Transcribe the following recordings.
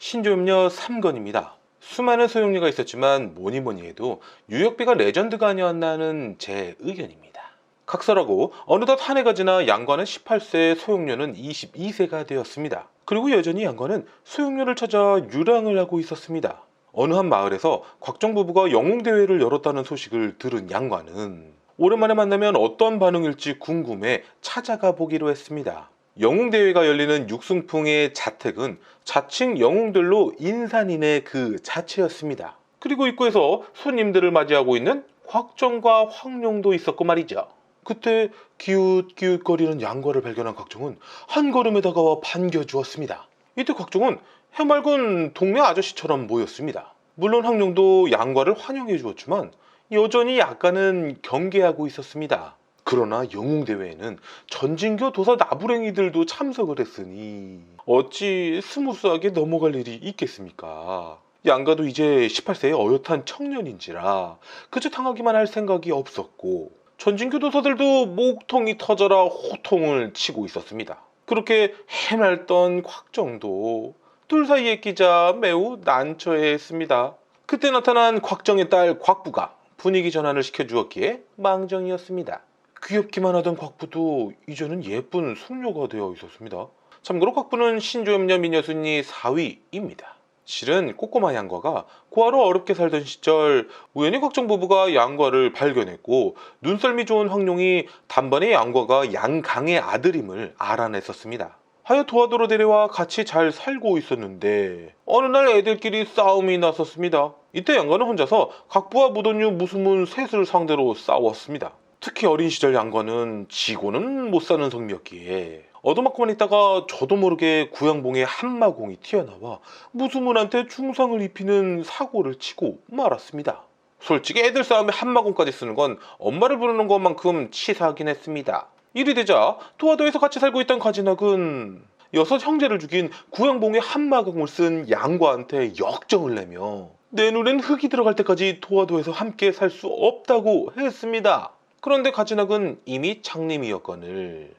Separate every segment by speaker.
Speaker 1: 신조염려 3건입니다. 수많은 소용료가 있었지만 뭐니뭐니 해도 유역비가 레전드가 아니었나 하는 제 의견입니다. 각설하고 어느덧 한 해가 지나 양과는 18세, 소용료는 22세가 되었습니다. 그리고 여전히 양과는 소용료를 찾아 유랑을 하고 있었습니다. 어느 한 마을에서 곽정 부부가 영웅대회를 열었다는 소식을 들은 양과는 오랜만에 만나면 어떤 반응일지 궁금해 찾아가 보기로 했습니다. 영웅대회가 열리는 육승풍의 자택은 자칭 영웅들로 인산인해 그 자체였습니다. 그리고 입구에서 손님들을 맞이하고 있는 곽정과 황룡도 있었고 말이죠. 그때 기웃기웃거리는 양과를 발견한 곽정은 한 걸음에 다가와 반겨주었습니다. 이때 곽정은 해맑은 동네 아저씨처럼 보였습니다. 물론 황룡도 양과를 환영해 주었지만 여전히 약간은 경계하고 있었습니다. 그러나 영웅대회에는 전진교 도사 나부랭이들도 참석을 했으니 어찌 스무스하게 넘어갈 일이 있겠습니까? 양가도 이제 18세의 어엿한 청년인지라 그저 당하기만 할 생각이 없었고 전진교 도사들도 목통이 터져라 호통을 치고 있었습니다. 그렇게 해맑던 곽정도 둘 사이에 끼자 매우 난처해했습니다. 그때 나타난 곽정의 딸 곽부가 분위기 전환을 시켜주었기에 망정이었습니다. 귀엽기만 하던 곽부도 이제는 예쁜 숙녀가 되어 있었습니다. 참고로 곽부는 신조염녀 미녀순위 4위입니다. 실은 꼬꼬마 양과가 고아로 어렵게 살던 시절 우연히 곽정 부부가 양과를 발견했고 눈썰미 좋은 황룡이 단번에 양과가 양강의 아들임을 알아냈었습니다. 하여 도화도로 데려와 같이 잘 살고 있었는데 어느 날 애들끼리 싸움이 났었습니다. 이때 양과는 혼자서 곽부와 무돈유, 무수문 셋을 상대로 싸웠습니다. 특히 어린 시절 양과는 지고는 못 사는 성미였기에 얻어맞고만 있다가 저도 모르게 구양봉에 한마공이 튀어나와 무수문한테 중상을 입히는 사고를 치고 말았습니다. 솔직히 애들 싸움에 한마공까지 쓰는 건 엄마를 부르는 것만큼 치사하긴 했습니다. 이리 되자 도화도에서 같이 살고 있던 가진학은 6형제를 죽인 구양봉에 한마공을 쓴 양과한테 역정을 내며 내 눈엔 흙이 들어갈 때까지 도화도에서 함께 살 수 없다고 했습니다. 그런데 가진학은 이미 장님이었거늘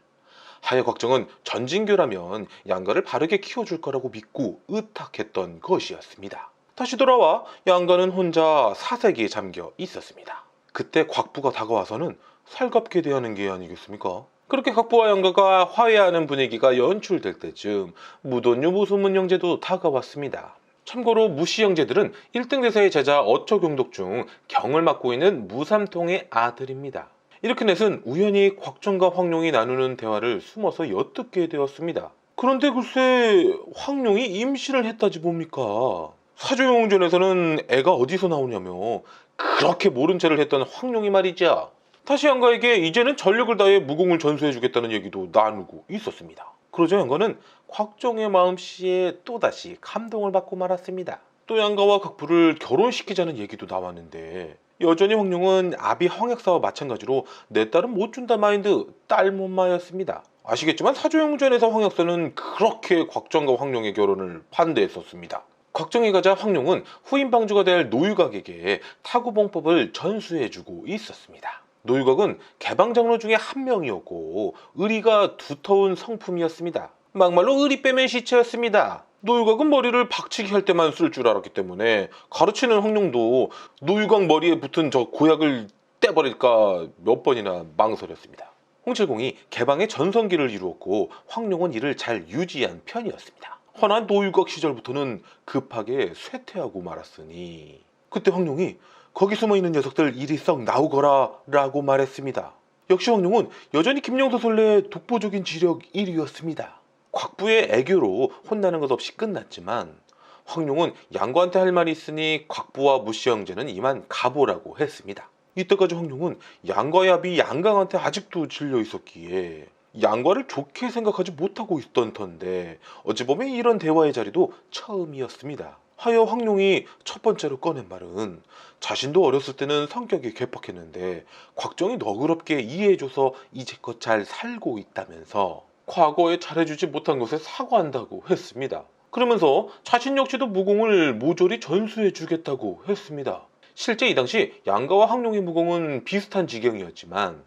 Speaker 1: 하여 곽정은 전진교라면 양가를 바르게 키워줄 거라고 믿고 의탁했던 것이었습니다. 다시 돌아와 양가는 혼자 사색에 잠겨 있었습니다. 그때 곽부가 다가와서는 살갑게 대하는 게 아니겠습니까? 그렇게 곽부와 양가가 화해하는 분위기가 연출될 때쯤 무돈유 무소문 형제도 다가왔습니다. 참고로 무씨 형제들은 1등 대사의 제자 어처경독 중 경을 맡고 있는 무삼통의 아들입니다. 이렇게 넷은 우연히 곽정과 황룡이 나누는 대화를 숨어서 엿듣게 되었습니다. 그런데 글쎄 황룡이 임신을 했다지 뭡니까? 사조영웅전에서는 애가 어디서 나오냐며 그렇게 모른 채를 했던 황룡이 말이죠. 다시 양가에게 이제는 전력을 다해 무공을 전수해주겠다는 얘기도 나누고 있었습니다. 그러자 양가는 곽정의 마음씨에 또다시 감동을 받고 말았습니다. 또 양가와 곽부를 결혼시키자는 얘기도 나왔는데 여전히 황룡은 아비 황약사와 마찬가지로 내 딸은 못 준다 마인드 딸못마였습니다. 아시겠지만 사조영전에서 황약사는 그렇게 곽정과 황룡의 결혼을 반대했었습니다. 곽정이 가자 황룡은 후임 방주가 될 노유각에게 타구봉법을 전수해주고 있었습니다. 노유각은 개방장로 중에 한 명이었고 의리가 두터운 성품이었습니다. 막말로 의리 빼면 시체였습니다. 노유각은 머리를 박치기 할 때만 쓸 줄 알았기 때문에 가르치는 황룡도 노유각 머리에 붙은 저 고약을 떼버릴까 몇 번이나 망설였습니다. 홍칠공이 개방의 전성기를 이루었고 황룡은 이를 잘 유지한 편이었습니다. 허나 노유각 시절부터는 급하게 쇠퇴하고 말았으니 그때 황룡이 거기 숨어있는 녀석들 이리 썩 나오거라 라고 말했습니다. 역시 황룡은 여전히 김영서솔래의 독보적인 지력 1위였습니다. 곽부의 애교로 혼나는 것 없이 끝났지만 황룡은 양과한테 할 말이 있으니 곽부와 무씨 형제는 이만 가보라고 했습니다. 이때까지 황룡은 양과의 아비 양강한테 아직도 질려 있었기에 양과를 좋게 생각하지 못하고 있던 터인데 어찌 보면 이런 대화의 자리도 처음이었습니다. 하여 황룡이 첫 번째로 꺼낸 말은 자신도 어렸을 때는 성격이 괴팍했는데 곽정이 너그럽게 이해해줘서 이제껏 잘 살고 있다면서 과거에 잘해주지 못한 것에 사과한다고 했습니다. 그러면서 자신 역시도 무공을 모조리 전수해주겠다고 했습니다. 실제 이 당시 양가와 황룡의 무공은 비슷한 지경이었지만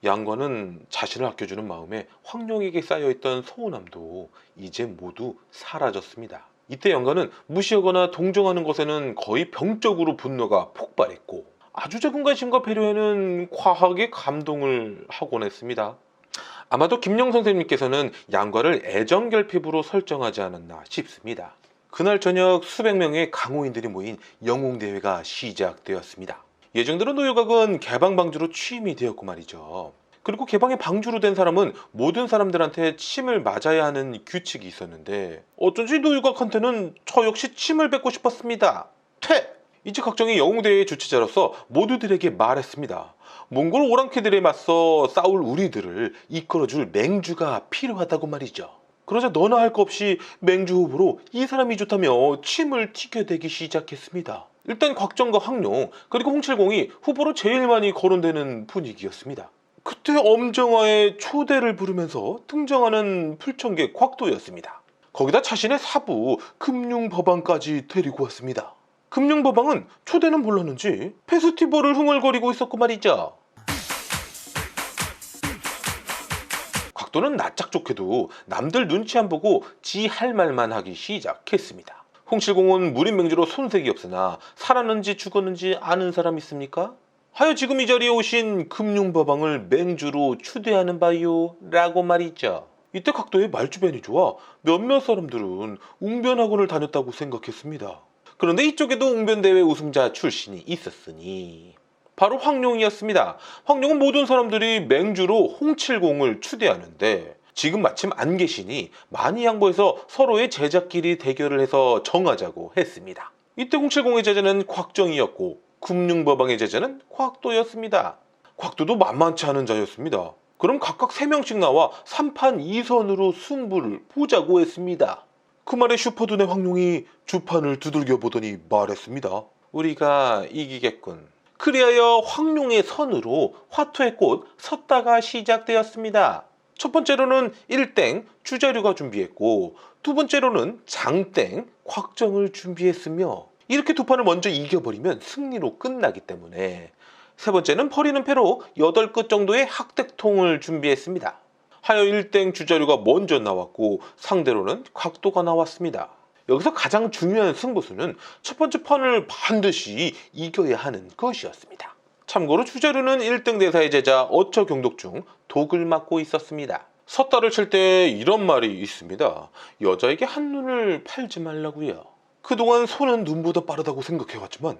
Speaker 1: 양과는 자신을 아껴주는 마음에 황룡에게 쌓여있던 서운함도 이제 모두 사라졌습니다. 이때 양가는 무시하거나 동정하는 것에는 거의 병적으로 분노가 폭발했고 아주 작은 관심과 배려에는 과하게 감동을 하곤 했습니다. 아마도 김영 선생님께서는 양과를 애정결핍으로 설정하지 않았나 싶습니다. 그날 저녁 수백 명의 강호인들이 모인 영웅대회가 시작되었습니다. 예정대로 노유각은 개방방주로 취임이 되었고 말이죠. 그리고 개방의 방주로 된 사람은 모든 사람들한테 침을 맞아야 하는 규칙이 있었는데 어쩐지 노유각한테는 저 역시 침을 뱉고 싶었습니다. 퇴! 이제 각종의 영웅대회의 주최자로서 모두들에게 말했습니다. 몽골 오랑캐들에 맞서 싸울 우리들을 이끌어줄 맹주가 필요하다고 말이죠. 그러자 너나 할 거 없이 맹주 후보로 이 사람이 좋다며 침을 튀겨대기 시작했습니다. 일단 곽정과 황룡 그리고 홍칠공이 후보로 제일 많이 거론되는 분위기였습니다. 그때 엄정화의 초대를 부르면서 등장하는 풀청객 곽도였습니다. 거기다 자신의 사부 금융법왕까지 데리고 왔습니다. 금융법왕은 초대는 몰랐는지 페스티벌을 흥얼거리고 있었고 말이죠. 곽도는 낯짝 좋게도 남들 눈치 안 보고 지 할 말만 하기 시작했습니다. 홍칠공은 무린 맹주로 손색이 없으나 살았는지 죽었는지 아는 사람 있습니까? 하여 지금 이 자리에 오신 금융법왕을 맹주로 추대하는 바요 라고 말이죠. 이때 곽도의 말주변이 좋아 몇몇 사람들은 웅변학원을 다녔다고 생각했습니다. 그런데 이쪽에도 웅변대회 우승자 출신이 있었으니 바로 황룡이었습니다. 황룡은 모든 사람들이 맹주로 홍칠공을 추대하는데 지금 마침 안 계시니 많이 양보해서 서로의 제자끼리 대결을 해서 정하자고 했습니다. 이때 홍칠공의 제자는 곽정이었고 금융법왕의 제자는 곽도였습니다. 곽도도 만만치 않은 자였습니다. 그럼 각각 3명씩 나와 3판 2선으로 승부를 보자고 했습니다. 그 말에 슈퍼둔의 황룡이 주판을 두들겨 보더니 말했습니다. 우리가 이기겠군. 그리하여 황룡의 선으로 화투의 꽃 섰다가 시작되었습니다. 첫 번째로는 1땡 주자류가 준비했고 두 번째로는 장땡 곽정을 준비했으며 이렇게 두 판을 먼저 이겨버리면 승리로 끝나기 때문에 세 번째는 버리는 패로 8끝 정도의 학대통을 준비했습니다. 하여 1땡 주자류가 먼저 나왔고 상대로는 곽도가 나왔습니다. 여기서 가장 중요한 승부수는 첫 번째 판을 반드시 이겨야 하는 것이었습니다. 참고로 주자류는 1등 대사의 제자 어처경독 중 독을 맞고 있었습니다. 섰다를 칠 때 이런 말이 있습니다. 여자에게 한눈을 팔지 말라고요. 그동안 손은 눈보다 빠르다고 생각해왔지만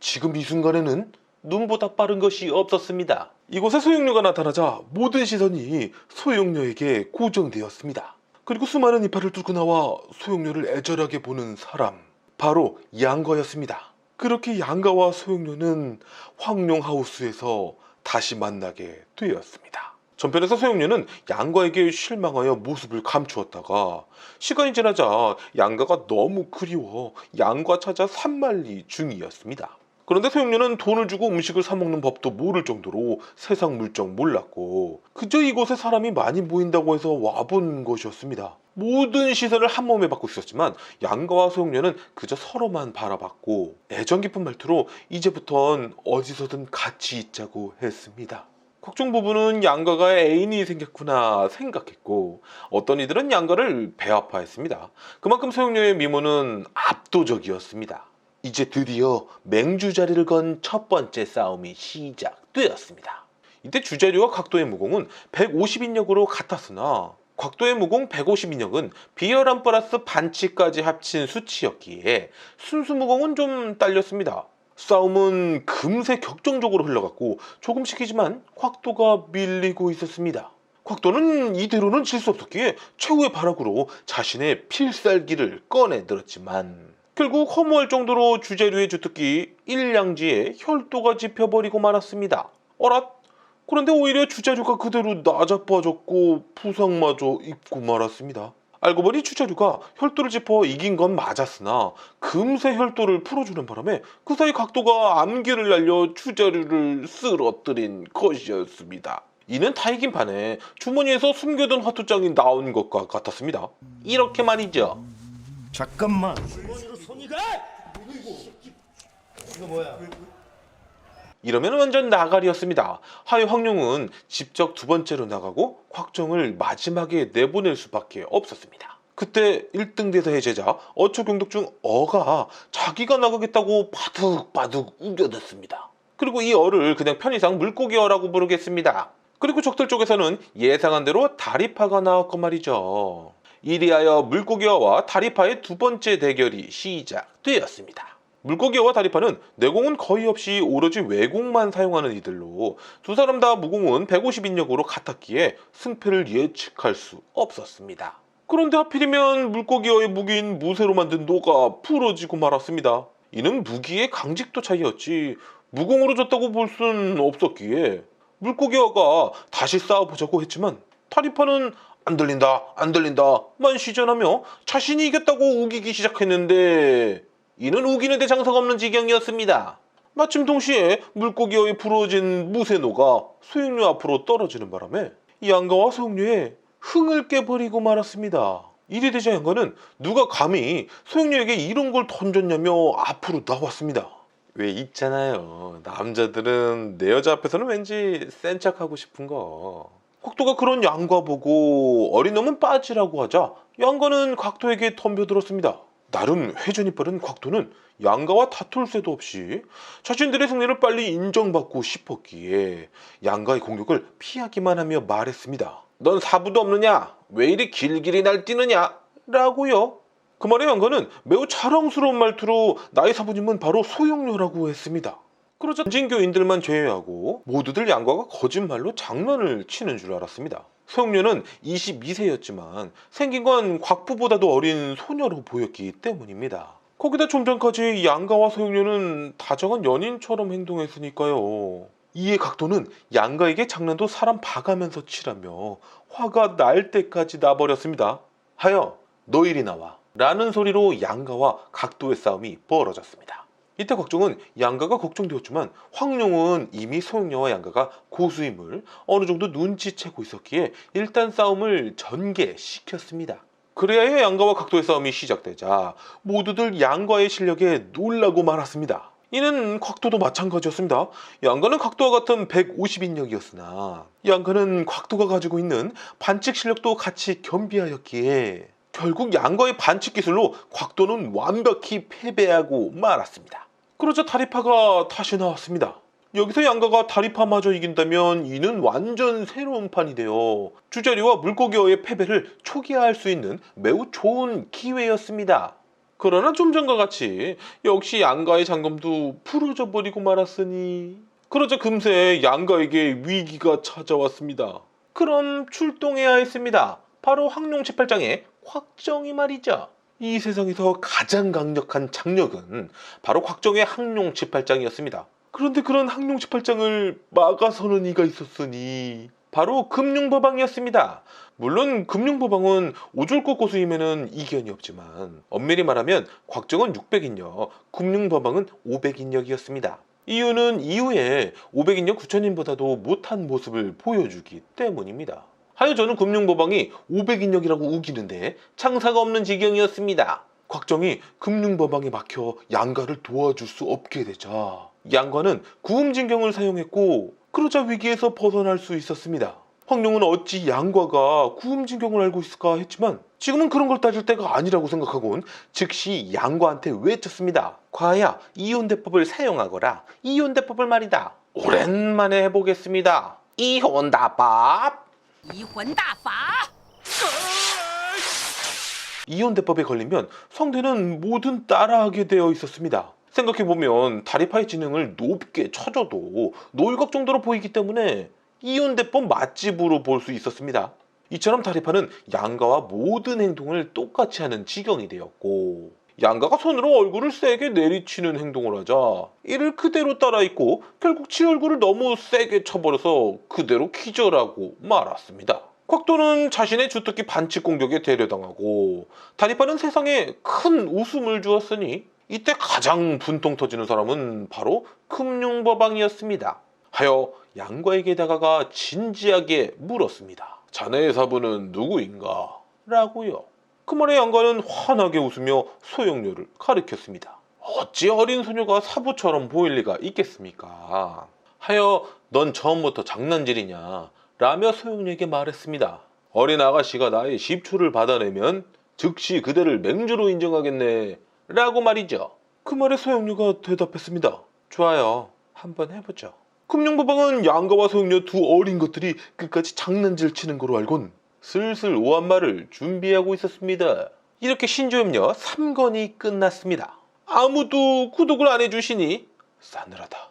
Speaker 1: 지금 이 순간에는 눈보다 빠른 것이 없었습니다. 이곳에 소용료가 나타나자 모든 시선이 소용료에게 고정되었습니다. 그리고 수많은 이파를 뚫고 나와 소용료를 애절하게 보는 사람, 바로 양가였습니다. 그렇게 양가와 소용료는 황룡하우스에서 다시 만나게 되었습니다. 전편에서 소용료는 양가에게 실망하여 모습을 감추었다가 시간이 지나자 양가가 너무 그리워 양가 찾아 산만리 중이었습니다. 그런데 소용료는 돈을 주고 음식을 사 먹는 법도 모를 정도로 세상 물정 몰랐고 그저 이곳에 사람이 많이 모인다고 해서 와본 것이었습니다. 모든 시선을 한 몸에 받고 있었지만 양가와 소용료는 그저 서로만 바라봤고 애정 깊은 말투로 이제부턴 어디서든 같이 있자고 했습니다. 곽정 부부는 양가가 애인이 생겼구나 생각했고 어떤 이들은 양가를 배아파했습니다. 그만큼 소용료의 미모는 압도적이었습니다. 이제 드디어 맹주 자리를 건 첫 번째 싸움이 시작되었습니다. 이때 주자류와 곽도의 무공은 150인력으로 같았으나 곽도의 무공 150인력은 비열함 플러스 반치까지 합친 수치였기에 순수 무공은 좀 딸렸습니다. 싸움은 금세 격정적으로 흘러갔고 조금씩이지만 곽도가 밀리고 있었습니다. 곽도는 이대로는 질 수 없었기에 최후의 발악으로 자신의 필살기를 꺼내들었지만 결국 허무할 정도로 주재료의 주특기 일량지에 혈도가 집혀버리고 말았습니다. 어라? 그런데 오히려 주자류가 그대로 나자빠졌고 부상마저 입고 말았습니다. 알고 보니 주자류가 혈도를 짚어 이긴 건 맞았으나 금세 혈도를 풀어주는 바람에 그 사이 각도가 암기를 날려 주자류를 쓰러뜨린 것이었습니다. 이는 다 이긴 판에 주머니에서 숨겨둔 화투장이 나온 것과 같았습니다. 이렇게 말이죠.
Speaker 2: 잠깐만.
Speaker 3: 주머니로 손이 가! 이거 뭐야?
Speaker 1: 이러면 완전 나가리였습니다. 하여 황룡은 직접 두 번째로 나가고 곽정을 마지막에 내보낼 수밖에 없었습니다. 그때 1등 대사의 제자 어초경독 중 어가 자기가 나가겠다고 바득바득 우겨댔습니다. 그리고 이 어를 그냥 편의상 물고기어라고 부르겠습니다. 그리고 적들 쪽에서는 예상한 대로 다리파가 나왔건 말이죠. 이리하여 물고기어와 다리파의 두 번째 대결이 시작되었습니다. 물고기어와 다리파는 내공은 거의 없이 오로지 외공만 사용하는 이들로 두 사람 다 무공은 150인력으로 같았기에 승패를 예측할 수 없었습니다. 그런데 하필이면 물고기어의 무기인 무쇠로 만든 노가 부러지고 말았습니다. 이는 무기의 강직도 차이였지 무공으로 졌다고 볼 순 없었기에 물고기어가 다시 싸워보자고 했지만 다리파는 안 들린다만 시전하며 자신이 이겼다고 우기기 시작했는데 이는 우기는데 장사가 없는 지경이었습니다. 마침 동시에 물고기어의 부러진 무쇠노가 소용료 앞으로 떨어지는 바람에 양가와 소용료에 흥을 깨버리고 말았습니다. 이리 되자 양가는 누가 감히 소용료에게 이런 걸 던졌냐며 앞으로 나왔습니다. 왜 있잖아요. 남자들은 내 여자 앞에서는 왠지 센 척하고 싶은 거. 곽도가 그런 양가 보고 어린 놈은 빠지라고 하자 양가는 곽도에게 덤벼들었습니다. 나름 회전이 빠른 곽도는 양가와 다툴 새도 없이 자신들의 승리를 빨리 인정받고 싶었기에 양가의 공격을 피하기만 하며 말했습니다. 넌 사부도 없느냐? 왜 이리 길길이 날뛰느냐? 라고요. 그 말에 양가는 매우 자랑스러운 말투로 나의 사부님은 바로 소용료라고 했습니다. 그러자 전진교인들만 제외하고 모두들 양가가 거짓말로 장난을 치는 줄 알았습니다. 소용료는 22세였지만 생긴 건 곽부보다도 어린 소녀로 보였기 때문입니다. 거기다 좀 전까지 양가와 소용료는 다정한 연인처럼 행동했으니까요. 이에 곽도는 양가에게 장난도 사람 봐가면서 치라며 화가 날 때까지 나버렸습니다. 하여 너 이리 나와 라는 소리로 양가와 곽도의 싸움이 벌어졌습니다. 이때 곽종은 양가가 걱정되었지만 황룡은 이미 소용료와 양가가 고수임을 어느 정도 눈치채고 있었기에 일단 싸움을 전개시켰습니다. 그래야 양가와 곽도의 싸움이 시작되자 모두들 양가의 실력에 놀라고 말았습니다. 이는 곽도도 마찬가지였습니다. 양가는 곽도와 같은 150인력이었으나 양가는 곽도가 가지고 있는 반칙 실력도 같이 겸비하였기에 결국 양가의 반칙 기술로 곽도는 완벽히 패배하고 말았습니다. 그러자 다리파가 다시 나왔습니다. 여기서 양가가 다리파마저 이긴다면 이는 완전 새로운 판이 되어 주자리와 물고기어의 패배를 초기화할 수 있는 매우 좋은 기회였습니다. 그러나 좀 전과 같이 역시 양가의 장검도 부러져 버리고 말았으니 그러자 금세 양가에게 위기가 찾아왔습니다. 그럼 출동해야 했습니다. 바로 황룡 18장의 곽정이 말이죠. 이 세상에서 가장 강력한 장력은 바로 곽정의 항룡 18장이었습니다. 그런데 그런 항룡 18장을 막아서는 이가 있었으니 바로 금융법왕이었습니다. 물론 금융법왕은 오졸꽃 고수임에는 이견이 없지만 엄밀히 말하면 곽정은 600인력, 금융법왕은 500인력이었습니다. 이유는 이후에 500인력 9천인보다도 못한 모습을 보여주기 때문입니다. 하여 저는 금융법왕이 500인력이라고 우기는데 창사가 없는 지경이었습니다. 곽정이 금융법왕에 막혀 양가를 도와줄 수 없게 되자 양가는 구음진경을 사용했고 그러자 위기에서 벗어날 수 있었습니다. 황룡은 어찌 양가가 구음진경을 알고 있을까 했지만 지금은 그런 걸 따질 때가 아니라고 생각하곤 즉시 양가한테 외쳤습니다. 과야 이혼대법을 사용하거라. 이혼대법을 말이다. 오랜만에 해보겠습니다. 이혼다법. 이혼대법에 걸리면 성대는 뭐든 따라하게 되어 있었습니다. 생각해보면 다리파의 지능을 높게 쳐줘도 노일각 정도로 보이기 때문에 이혼대법 맛집으로 볼 수 있었습니다. 이처럼 다리파는 양가와 모든 행동을 똑같이 하는 지경이 되었고 양가가 손으로 얼굴을 세게 내리치는 행동을 하자 이를 그대로 따라했고 결국 지 얼굴을 너무 세게 쳐버려서 그대로 기절하고 말았습니다. 곽도는 자신의 주특기 반칙 공격에 데려당하고 다리파는 세상에 큰 웃음을 주었으니 이때 가장 분통 터지는 사람은 바로 금융법왕이었습니다. 하여 양가에게 다가가 진지하게 물었습니다. 자네의 사부는 누구인가? 라고요. 그 말에 양가는 환하게 웃으며 소용료를 가리켰습니다. 어찌 어린 소녀가 사부처럼 보일 리가 있겠습니까? 하여 넌 처음부터 장난질이냐? 라며 소용료에게 말했습니다. 어린 아가씨가 나의 10초를 받아내면 즉시 그대를 맹주로 인정하겠네 라고 말이죠. 그 말에 소용료가 대답했습니다. 좋아요, 한번 해보죠. 금룡보방은 양가와 소용료 두 어린 것들이 끝까지 장난질 치는 거로 알곤 슬슬 오한말을 준비하고 있었습니다. 이렇게 신조염녀 3건이 끝났습니다. 아무도 구독을 안 해주시니 싸늘하다.